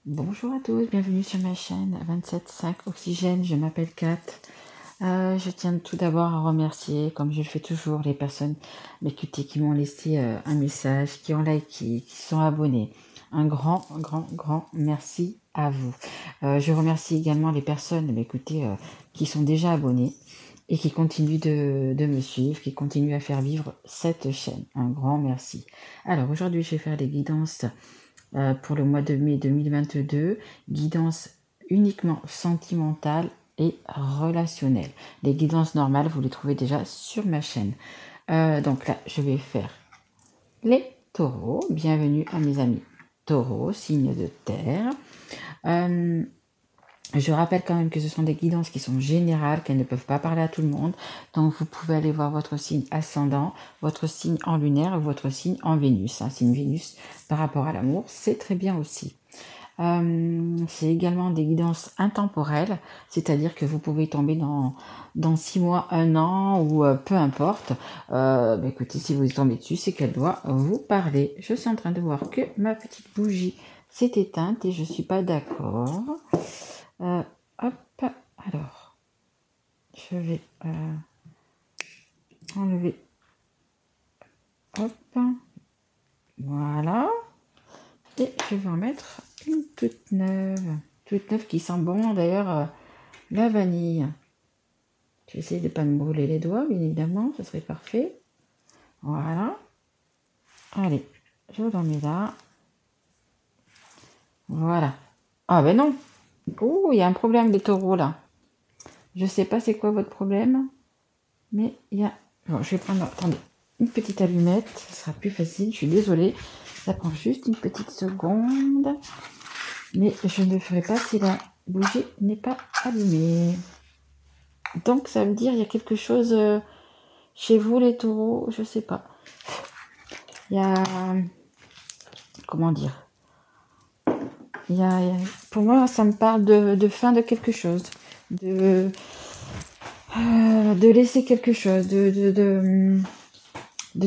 Bonjour à tous, bienvenue sur ma chaîne 27.5 Oxygène, je m'appelle Kat. Je tiens tout d'abord à remercier, comme je le fais toujours, les personnes écoutez, qui m'ont laissé un message, qui ont liké, qui sont abonnés. Un grand merci à vous. Je remercie également les personnes écoutez, qui sont déjà abonnées et qui continuent de me suivre, qui continuent à faire vivre cette chaîne. Un grand merci. Alors aujourd'hui, je vais faire les guidances pour le mois de mai 2022, guidance uniquement sentimentale et relationnelle. Les guidances normales, vous les trouvez déjà sur ma chaîne. Donc là, je vais faire les taureaux. Bienvenue à mes amis taureaux, signe de terre. Je rappelle quand même que ce sont des guidances qui sont générales, qu'elles ne peuvent pas parler à tout le monde. Donc vous pouvez aller voir votre signe ascendant, votre signe en lunaire ou votre signe en Vénus. Signe Vénus par rapport à l'amour, c'est très bien aussi. C'est également des guidances intemporelles, c'est-à-dire que vous pouvez tomber dans 6 mois, 1 an ou peu importe. Écoutez, si vous y tombez dessus, c'est qu'elle doit vous parler. Je suis en train de voir que ma petite bougie s'est éteinte et je suis pas d'accord. Hop, alors, je vais enlever. Hop, voilà. Et je vais en mettre une toute neuve qui sent bon d'ailleurs la vanille. J'essaie de ne pas me brûler les doigts, bien évidemment, ce serait parfait. Voilà. Allez, je la mets là. Voilà. Ah ben non. Oh, il y a un problème des taureaux là. Je sais pas c'est quoi votre problème, mais il y a... Bon, je vais prendre, attendez, une petite allumette, ce sera plus facile, je suis désolée. Ça prend juste une petite seconde. Mais je ne le ferai pas si la bougie n'est pas allumée. Donc ça veut dire il y a quelque chose chez vous les taureaux, je sais pas. Il y a... Comment dire, pour moi ça me parle de fin de quelque chose. De laisser quelque chose. De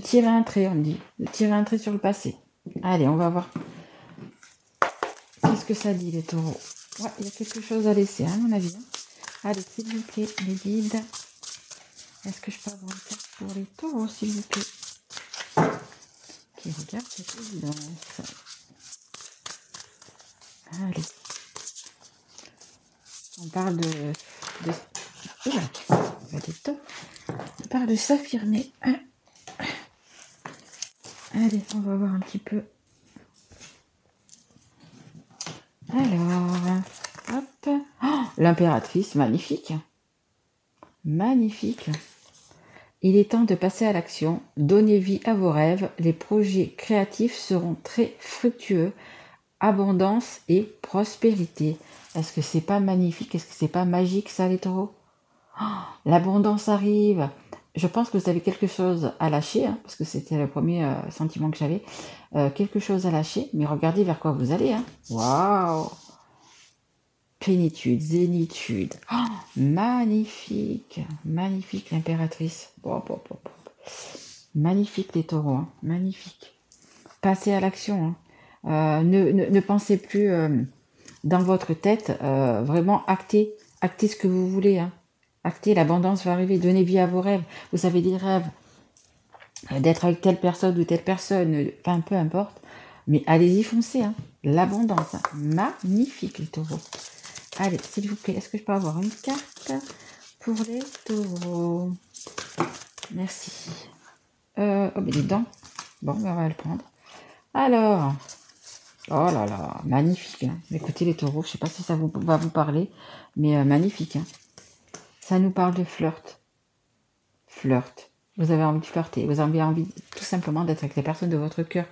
tirer un trait, on dit. De tirer un trait sur le passé. Allez, on va voir. Qu'est-ce que ça dit les taureaux? Ouais, il y a quelque chose à laisser, à mon avis. Allez, s'il vous plaît, les guides. Est-ce que je peux avoir une carte pour les taureaux, s'il vous plaît? Qui regarde cette évidence. Allez. On parle Oula, on va des top. On parle de s'affirmer. Allez, on va voir un petit peu. Alors, hop. Oh, l'impératrice, magnifique. Magnifique. Il est temps de passer à l'action. Donnez vie à vos rêves. Les projets créatifs seront très fructueux. Abondance et prospérité. Est-ce que c'est pas magnifique? Est-ce que c'est pas magique ça, les taureaux? Oh, l'abondance arrive. Je pense que vous avez quelque chose à lâcher, parce que c'était le premier sentiment que j'avais. Quelque chose à lâcher, mais regardez vers quoi vous allez. Waouh! Plénitude, zénitude. Oh, magnifique. Magnifique, l'impératrice. Magnifique, les taureaux. Magnifique. Passez à l'action. Ne pensez plus dans votre tête. Vraiment, actez ce que vous voulez. Actez, l'abondance va arriver. Donnez vie à vos rêves. Vous avez des rêves d'être avec telle personne ou telle personne. Enfin, peu importe. Mais allez-y, foncez. L'abondance. Magnifique, les taureaux. Allez, s'il vous plaît, est-ce que je peux avoir une carte pour les taureaux? Merci. Oh, mais dis donc. Bon, on va le prendre. Alors, oh là là, magnifique. Écoutez les taureaux, je ne sais pas si ça va vous parler, mais magnifique. Ça nous parle de flirt. Flirt. Vous avez envie de flirter. Vous avez envie tout simplement d'être avec les personnes de votre cœur.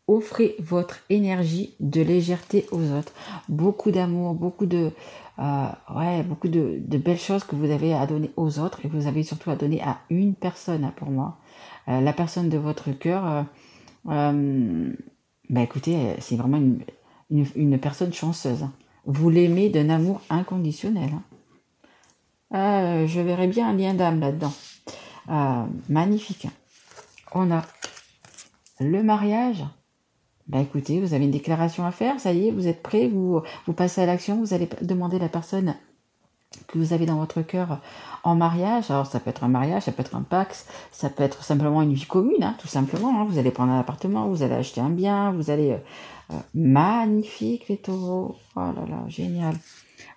Offrez votre énergie de légèreté aux autres. Beaucoup d'amour, beaucoup de belles choses que vous avez à donner aux autres et vous avez surtout à donner à une personne, pour moi. La personne de votre cœur, écoutez, c'est vraiment une personne chanceuse. Vous l'aimez d'un amour inconditionnel. Je verrais bien un lien d'âme là-dedans. Magnifique. On a le mariage. Bah écoutez, vous avez une déclaration à faire, ça y est, vous êtes prêts, vous passez à l'action, vous allez demander à la personne que vous avez dans votre cœur en mariage. Alors ça peut être un mariage, ça peut être un Pacs, ça peut être simplement une vie commune, hein, tout simplement. Hein. Vous allez prendre un appartement, vous allez acheter un bien, vous allez... magnifique les taureaux, oh là là, génial.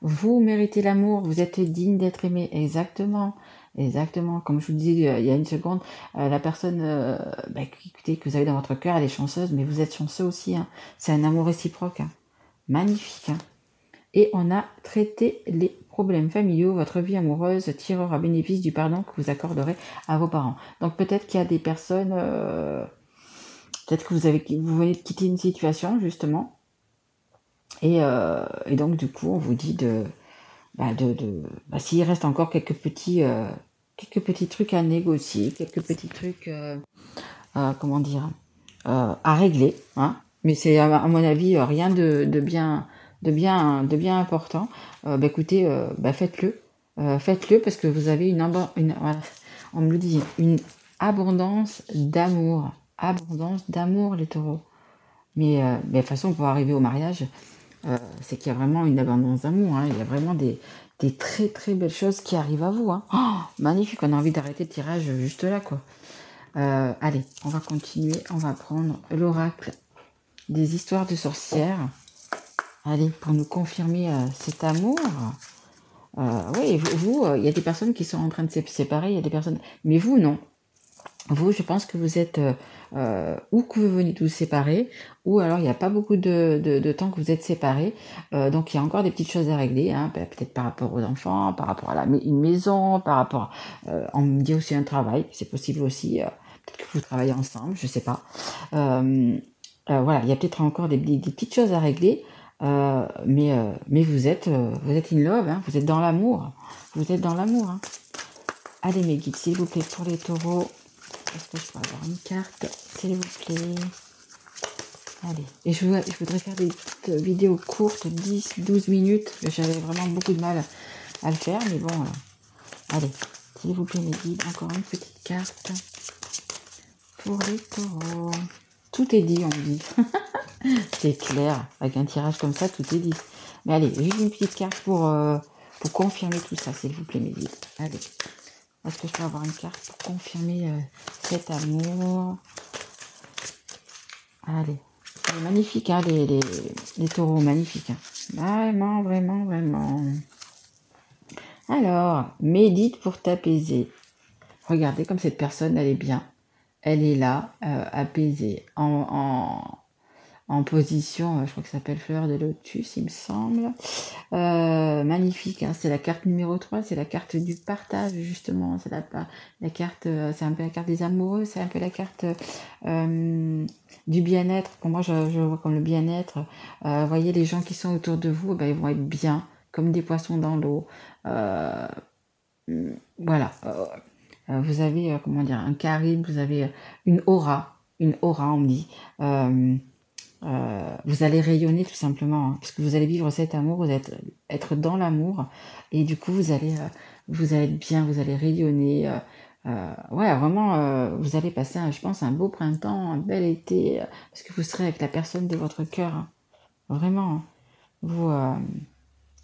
Vous méritez l'amour, vous êtes digne d'être aimé, exactement. Exactement, comme je vous disais il y a une seconde, la personne écoutez, que vous avez dans votre cœur, elle est chanceuse, mais vous êtes chanceux aussi. Hein. C'est un amour réciproque. Hein. Magnifique. Hein. Et on a traité les problèmes familiaux. Votre vie amoureuse tirera bénéfice du pardon que vous accorderez à vos parents. Donc peut-être qu'il y a des personnes, peut-être que vous venez de quitter une situation justement, et donc du coup on vous dit s'il reste encore quelques petits trucs à négocier, quelques petits trucs, comment dire, à régler, hein. Mais c'est à mon avis rien de bien important. Écoutez, faites-le parce que vous avez voilà, on me le dit, une abondance d'amour les taureaux. Mais de toute façon pour arriver au mariage, c'est qu'il y a vraiment une abondance d'amour. Hein. Il y a vraiment des très très belles choses qui arrivent à vous. Hein. Oh, magnifique, on a envie d'arrêter le tirage juste là, quoi. Allez, on va continuer. On va prendre l'oracle des histoires de sorcières. Allez, pour nous confirmer cet amour. Oui, vous, il y a des personnes qui sont en train de se séparer, il y a des personnes... Mais vous, non. Vous, je pense que vous êtes ou que vous venez de vous séparer, ou alors il n'y a pas beaucoup de temps que vous êtes séparés. Donc il y a encore des petites choses à régler, hein, peut-être par rapport aux enfants, par rapport à une maison, par rapport, on me dit aussi un travail, c'est possible aussi, peut-être que vous travaillez ensemble, je sais pas. Voilà, il y a peut-être encore des petites choses à régler, mais vous êtes in love, hein, vous êtes dans l'amour, hein. Allez mes guides, s'il vous plaît, pour les taureaux. Est-ce que je peux avoir une carte, s'il vous plaît? Allez. Et je voudrais faire des petites vidéos courtes, 10-12 minutes. J'avais vraiment beaucoup de mal à le faire, mais bon. Allez, s'il vous plaît, mes guides, encore une petite carte pour les taureaux. Tout est dit, on dit. C'est clair. Avec un tirage comme ça, tout est dit. Mais allez, juste une petite carte pour confirmer tout ça, s'il vous plaît, mes guides. Allez. Est-ce que je peux avoir une carte pour confirmer cet amour? Allez. C'est magnifique, hein, les taureaux, magnifiques. Hein. Vraiment, vraiment, vraiment. Alors, médite pour t'apaiser. Regardez comme cette personne, elle est bien. Elle est là, apaisée, en position, je crois que ça s'appelle fleur de lotus, il me semble. Magnifique, hein, c'est la carte numéro 3, c'est la carte du partage, justement. C'est la carte, c'est un peu la carte des amoureux, c'est un peu la carte du bien-être. Pour moi, je vois comme le bien-être. Vous voyez, les gens qui sont autour de vous, ils vont être bien, comme des poissons dans l'eau. Voilà. Vous avez, comment dire, un charisme, vous avez une aura, on me dit. Vous allez rayonner tout simplement, hein, parce que vous allez vivre cet amour, vous allez être dans l'amour, et du coup vous allez être bien, vous allez rayonner. Ouais, vraiment, vous allez passer, je pense, un beau printemps, un bel été, parce que vous serez avec la personne de votre cœur. Hein. Vraiment, hein. Vous,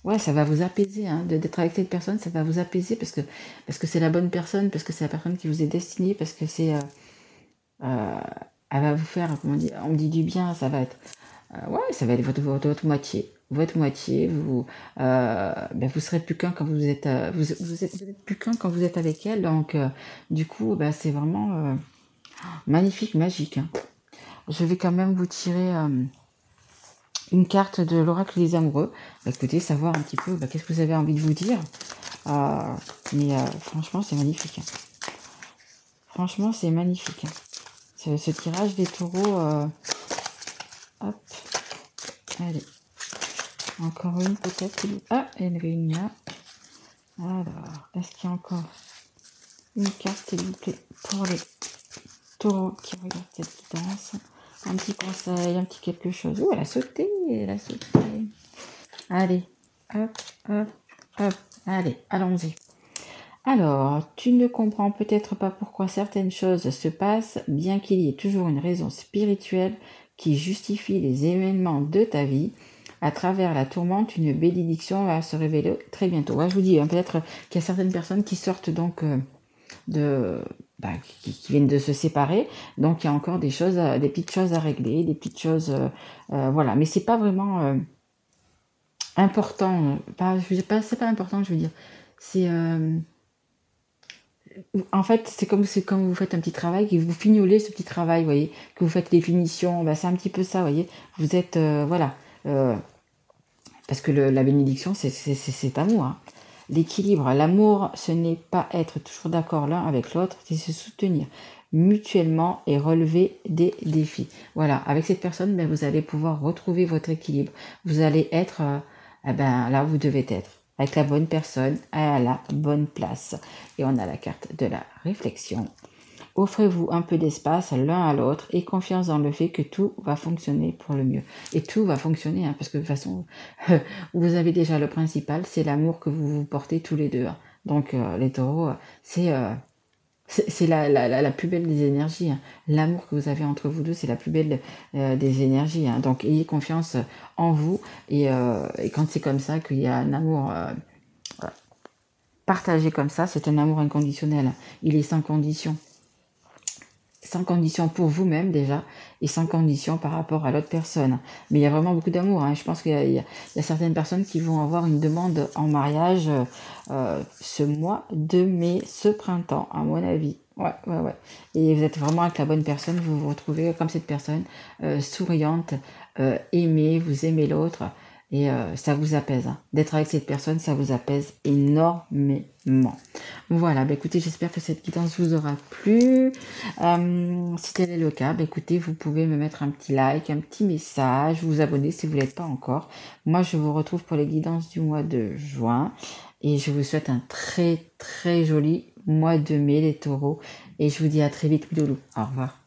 ouais, ça va vous apaiser, hein, d'être avec cette personne, ça va vous apaiser parce que c'est la bonne personne, parce que c'est la personne qui vous est destinée, parce que c'est elle va vous faire, comment dire, on me dit du bien, ça va être ouais, ça va être votre moitié. Votre moitié, vous serez plus qu'un quand vous êtes vous êtes plus qu'un quand vous êtes avec elle, donc du coup c'est vraiment magnifique, magique. Hein. Je vais quand même vous tirer une carte de l'oracle des amoureux. Écoutez, savoir un petit peu qu'est-ce que vous avez envie de vous dire. Mais franchement, c'est magnifique. Hein. Franchement, c'est magnifique. Hein. Ce tirage des taureaux. Hop. Allez. Encore une peut-être. Ah, il y en avait une là. Alors, est-ce qu'il y a encore une carte, s'il vous plaît, pour les taureaux qui regardent cette guidance? Un petit conseil, un petit quelque chose. Oh, elle a sauté, Allez, hop, hop, hop. Allez, allons-y. Alors, tu ne comprends peut-être pas pourquoi certaines choses se passent, bien qu'il y ait toujours une raison spirituelle qui justifie les événements de ta vie. À travers la tourmente, une bénédiction va se révéler très bientôt. Ouais, je vous dis, hein, peut-être qu'il y a certaines personnes qui sortent donc qui viennent de se séparer, donc il y a encore des choses, des petites choses à régler, des petites choses, voilà. Mais c'est pas vraiment important. C'est pas important, je veux dire. C'est en fait, c'est comme vous faites un petit travail, que vous fignolez ce petit travail, vous voyez, que vous faites les finitions, c'est un petit peu ça, vous voyez. Vous êtes, voilà, parce que la bénédiction, c'est amour, hein. L'équilibre, l'amour, ce n'est pas être toujours d'accord l'un avec l'autre, c'est se soutenir mutuellement et relever des défis. Voilà, avec cette personne, vous allez pouvoir retrouver votre équilibre. Vous allez être là où vous devez être, avec la bonne personne, à la bonne place. Et on a la carte de la réflexion. Offrez-vous un peu d'espace l'un à l'autre et confiance dans le fait que tout va fonctionner pour le mieux. Et tout va fonctionner, hein, parce que de toute façon, vous avez déjà le principal, c'est l'amour que vous vous portez tous les deux, hein. Donc les taureaux, c'est la plus belle des énergies, hein. L'amour que vous avez entre vous deux, c'est la plus belle des énergies, hein. Donc ayez confiance en vous et quand c'est comme ça, qu'il y a un amour partagé comme ça, c'est un amour inconditionnel, hein. Il est sans condition. Sans condition pour vous-même déjà, et sans condition par rapport à l'autre personne. Mais il y a vraiment beaucoup d'amour, hein. Je pense qu'il y a certaines personnes qui vont avoir une demande en mariage ce mois de mai, ce printemps, à mon avis. Ouais. Et vous êtes vraiment avec la bonne personne, vous vous retrouvez comme cette personne, souriante, aimée, vous aimez l'autre, et ça vous apaise, hein. D'être avec cette personne, ça vous apaise énormément. Voilà, écoutez, j'espère que cette guidance vous aura plu. Si tel est le cas, écoutez, vous pouvez me mettre un petit like, un petit message, vous abonner si vous ne l'êtes pas encore. Moi, je vous retrouve pour les guidances du mois de juin. Et je vous souhaite un très, très joli mois de mai, les taureaux. Et je vous dis à très vite, Loulou. Au revoir.